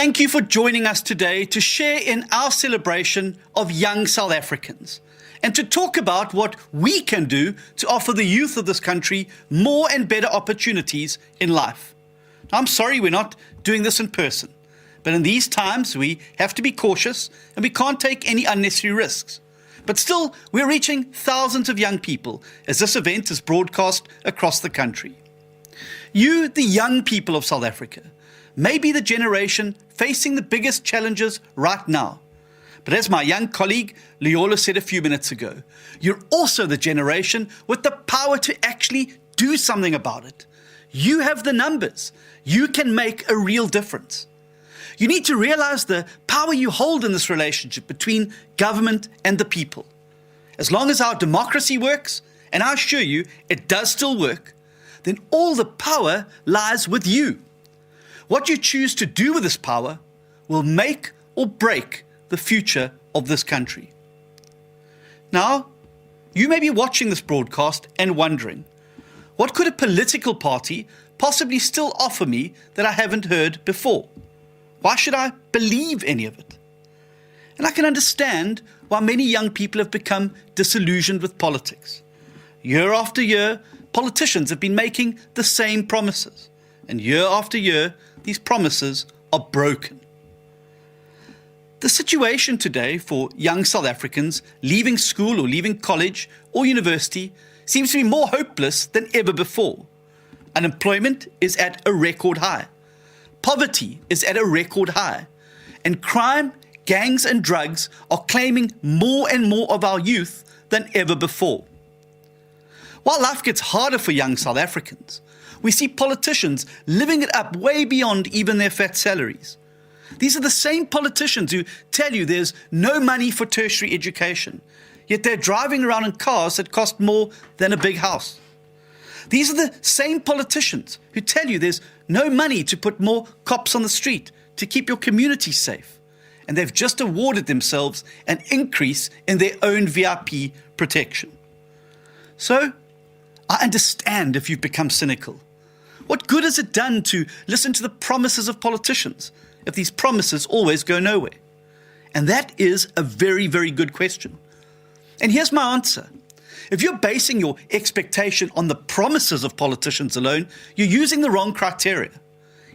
Thank you for joining us today to share in our celebration of young South Africans and to talk about what we can do to offer the youth of this country more and better opportunities in life. Now, I'm sorry we're not doing this in person, but in these times we have to be cautious and we can't take any unnecessary risks. But still, we're reaching thousands of young people as this event is broadcast across the country. You, the young people of South Africa, may be the generation facing the biggest challenges right now. But as my young colleague Leola said a few minutes ago, you're also the generation with the power to actually do something about it. You have the numbers. You can make a real difference. You need to realize the power you hold in this relationship between government and the people. As long as our democracy works, and I assure you it does still work, then all the power lies with you. What you choose to do with this power will make or break the future of this country. Now, you may be watching this broadcast and wondering, what could a political party possibly still offer me that I haven't heard before? Why should I believe any of it? And I can understand why many young people have become disillusioned with politics. Year after year, politicians have been making the same promises. And year after year, these promises are broken. The situation today for young South Africans leaving school or leaving college or university seems to be more hopeless than ever before. Unemployment is at a record high. Poverty is at a record high. And crime, gangs and drugs are claiming more and more of our youth than ever before. While life gets harder for young South Africans, we see politicians living it up way beyond even their fat salaries. These are the same politicians who tell you there's no money for tertiary education, yet they're driving around in cars that cost more than a big house. These are the same politicians who tell you there's no money to put more cops on the street to keep your community safe, and they've just awarded themselves an increase in their own VIP protection. So, I understand if you've become cynical. What good has it done to listen to the promises of politicians if these promises always go nowhere? And that is a very, very good question. And here's my answer. If you're basing your expectation on the promises of politicians alone, you're using the wrong criteria.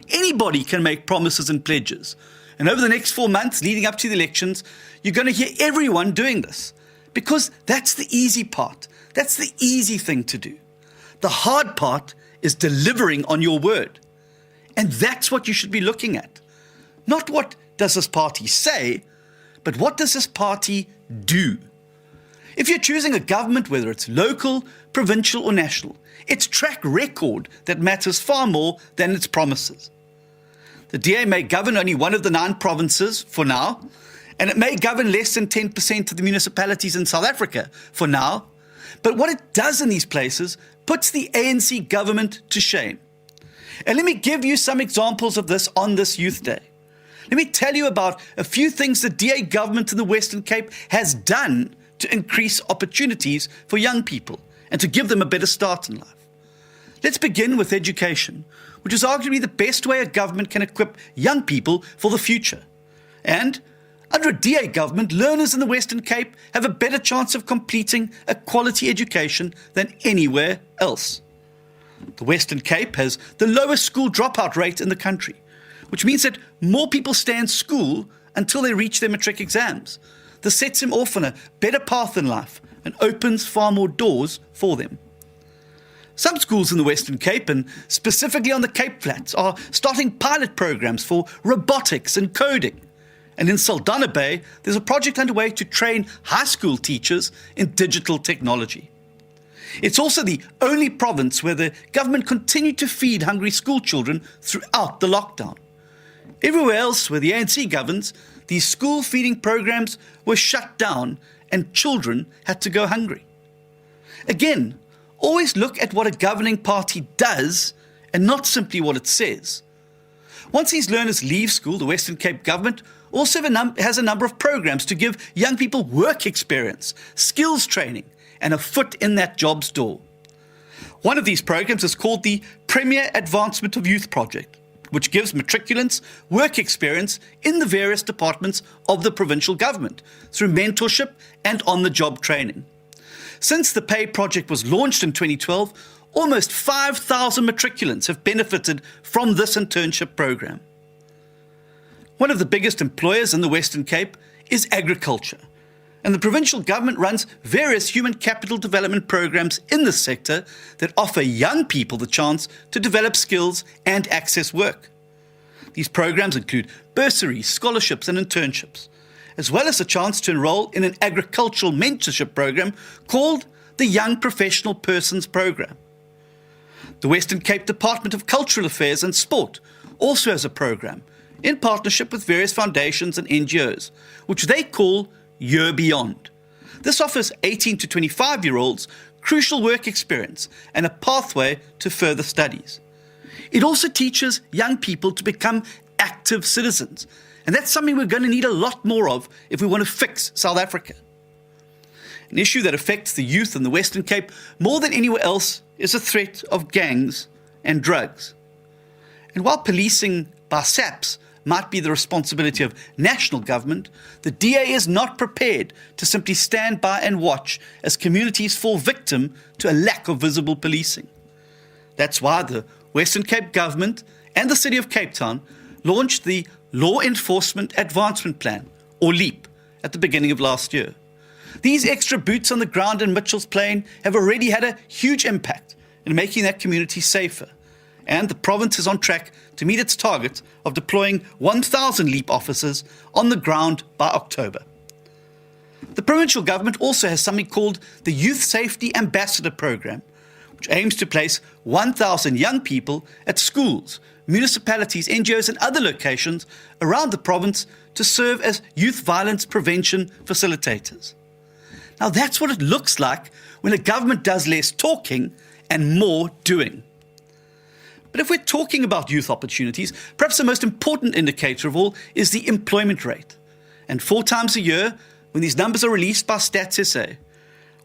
Anybody can make promises and pledges. And over the next 4 months leading up to the elections, you're going to hear everyone doing this. Because that's the easy part. That's the easy thing to do. The hard part is delivering on your word. And that's what you should be looking at. Not what does this party say, but what does this party do? If you're choosing a government, whether it's local, provincial or national, it's track record that matters far more than its promises. The DA may govern only one of the 9 provinces for now, and it may govern less than 10% of the municipalities in South Africa for now, but what it does in these places puts the ANC government to shame. And let me give you some examples of this on this Youth Day. Let me tell you about a few things the DA government in the Western Cape has done to increase opportunities for young people and to give them a better start in life. Let's begin with education, which is arguably the best way a government can equip young people for the future. And under a DA government, learners in the Western Cape have a better chance of completing a quality education than anywhere else. The Western Cape has the lowest school dropout rate in the country, which means that more people stay in school until they reach their matric exams. This sets them off on a better path in life and opens far more doors for them. Some schools in the Western Cape, and specifically on the Cape Flats, are starting pilot programs for robotics and coding. And in Saldanha Bay, there's a project underway to train high school teachers in digital technology. It's also the only province where the government continued to feed hungry school children throughout the lockdown. Everywhere else where the ANC governs, these school feeding programs were shut down and children had to go hungry. Again, always look at what a governing party does and not simply what it says. Once these learners leave school, the Western Cape government also has a number of programs to give young people work experience, skills training, and a foot in that job's door. One of these programs is called the Premier Advancement of Youth Project. which gives matriculants work experience in the various departments of the provincial government through mentorship and on-the-job training. Since the PAY project was launched in 2012, almost 5,000 matriculants have benefited from this internship program. One of the biggest employers in the Western Cape is agriculture, and the provincial government runs various human capital development programs in this sector that offer young people the chance to develop skills and access work. These programs include bursaries, scholarships and internships, as well as a chance to enroll in an agricultural mentorship program called the Young Professional Persons Program. The Western Cape Department of Cultural Affairs and Sport also has a program in partnership with various foundations and NGOs, which they call Year Beyond. This offers 18 to 25-year-olds crucial work experience and a pathway to further studies. It also teaches young people to become active citizens, and that's something we're going to need a lot more of if we want to fix South Africa. An issue that affects the youth in the Western Cape more than anywhere else is the threat of gangs and drugs. And while policing by SAPs might be the responsibility of national government, the DA is not prepared to simply stand by and watch as communities fall victim to a lack of visible policing. That's why the Western Cape government and the City of Cape Town launched the Law Enforcement Advancement Plan, or LEAP, at the beginning of last year. These extra boots on the ground in Mitchell's Plain have already had a huge impact in making that community safer, and the province is on track to meet its target of deploying 1,000 LEAP officers on the ground by October. The provincial government also has something called the Youth Safety Ambassador Program, which aims to place 1,000 young people at schools, municipalities, NGOs and other locations around the province to serve as youth violence prevention facilitators. Now that's what it looks like when a government does less talking and more doing. But if we're talking about youth opportunities, perhaps the most important indicator of all is the employment rate. And 4 times a year, when these numbers are released by Stats SA,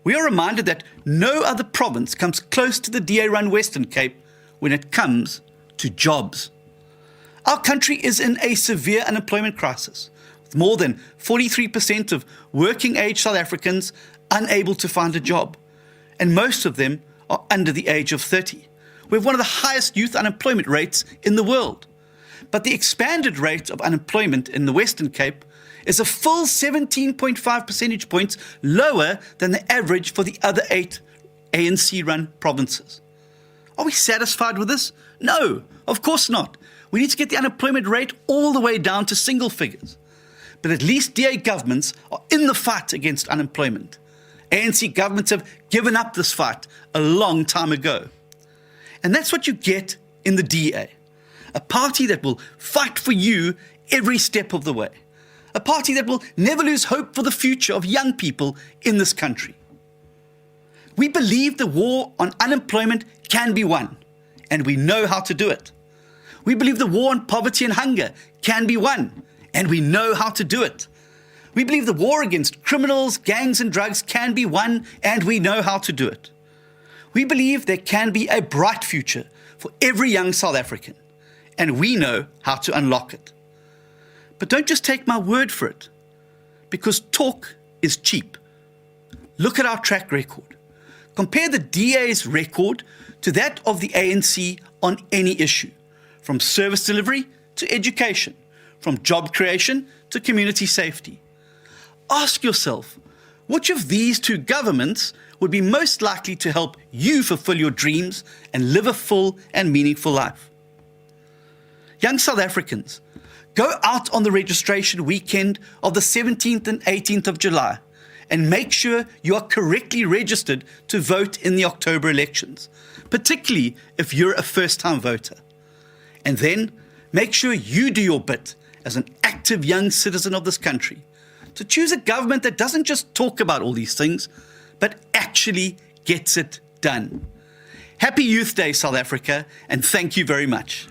we are reminded that no other province comes close to the DA-run Western Cape when it comes to jobs. Our country is in a severe unemployment crisis, with more than 43% of working-age South Africans unable to find a job, and most of them are under the age of 30. We have one of the highest youth unemployment rates in the world. But the expanded rate of unemployment in the Western Cape is a full 17.5 percentage points lower than the average for the other 8 ANC-run provinces. Are we satisfied with this? No, of course not. We need to get the unemployment rate all the way down to single figures. But at least DA governments are in the fight against unemployment. ANC governments have given up this fight a long time ago. And that's what you get in the DA, a party that will fight for you every step of the way, a party that will never lose hope for the future of young people in this country. We believe the war on unemployment can be won, and we know how to do it. We believe the war on poverty and hunger can be won, and we know how to do it. We believe the war against criminals, gangs and drugs can be won, and we know how to do it. We believe there can be a bright future for every young South African, and we know how to unlock it. But don't just take my word for it, because talk is cheap. Look at our track record. Compare the DA's record to that of the ANC on any issue, from service delivery to education, from job creation to community safety. Ask yourself, which of these 2 governments would be most likely to help you fulfill your dreams and live a full and meaningful life? Young South Africans, go out on the registration weekend of the 17th and 18th of July and make sure you are correctly registered to vote in the October elections, particularly if you're a first-time voter. And then make sure you do your bit as an active young citizen of this country to choose a government that doesn't just talk about all these things, but actually gets it done. Happy Youth Day, South Africa, and thank you very much.